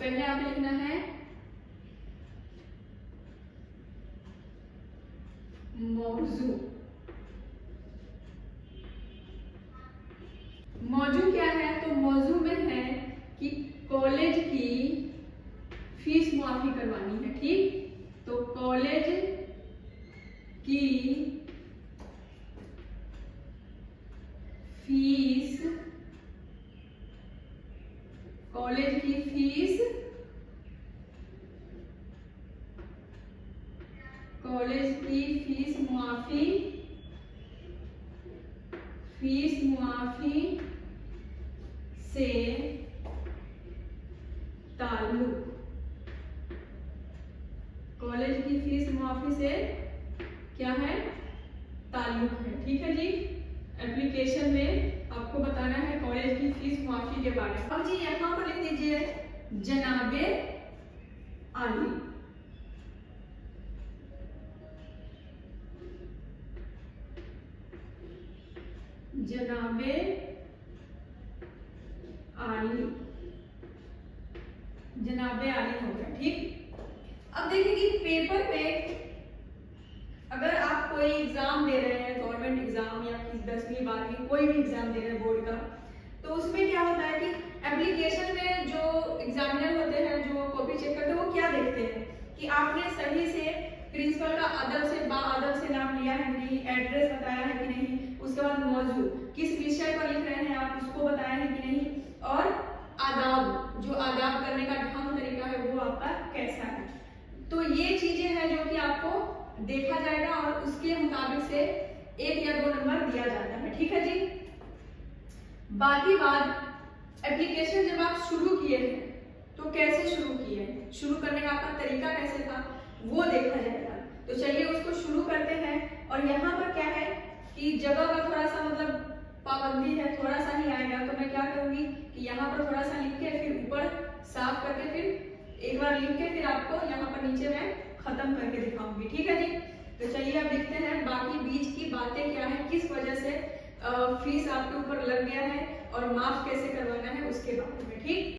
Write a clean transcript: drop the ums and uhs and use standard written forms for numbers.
पहले आपने लिखना है मौजू। मौजू क्या है? तो मौजू में है कि कॉलेज की फीस मुआफी करवानी है। ठीक, तो कॉलेज की फीस, कॉलेज की फीस, कॉलेज की फीस मुआफी, फीस मुआफी से ताल्लुक, कॉलेज की फीस मुआफी से क्या है? ताल्लुक है। ठीक है जी, एप्लीकेशन में आपको बताना है कॉलेज की फीस मुआफी के बारे में। अब जी यहाँ पर लिख दीजिए जनाबे आली। जनाबे आली, जनाबे आली हो गया। ठीक, अब देखिए कि पेपर में अगर आप कोई एग्जाम दे रहे हैं, गवर्नमेंट एग्जाम या 10वीं 12वीं कोई भी एग्जाम दे रहे हैं बोर्ड का, तो उसमें क्या होता है कि एप्लीकेशन में जो एग्जामिनर होते हैं, जो कॉपी चेक करते हैं, वो क्या देखते हैं कि आपने सही से प्रिंसिपल का अदब से बाअदब से नाम लिया है कि नहीं, एड्रेस बताया है कि नहीं, उसके बाद मौजू किस विषय पर लिख रहे हैं आप उसको बताया है कि नहीं, और आदाब, जो आदाब करने का ढंग तरीका है वो आपका कैसा है। तो ये चीजें हैं जो कि आपको देखा जाएगा और उसके मुताबिक से 1 या 2 नंबर दिया जाता है। ठीक है जी, बाकी बात एप्लीकेशन जब आप शुरू किए हैं तो कैसे शुरू किए, शुरू करने का आपका तरीका कैसे था वो देखा जाएगा। तो चलिए उसको शुरू करते हैं। और यहाँ पर क्या है कि जगह का थोड़ा सा मतलब पाबंदी है, थोड़ा सा ही आएगा, तो मैं क्या करूंगी कि यहाँ पर थोड़ा सा लिख के फिर ऊपर साफ करके फिर एक बार लिख के फिर आपको यहाँ पर नीचे मैं खत्म करके दिखाऊंगी। ठीक है जी, तो चलिए अब देखते हैं बाकी बीच की बातें क्या है, किस वजह से फीस आपके ऊपर लग गया है और माफ कैसे करवाना है उसके बारे में। ठीक।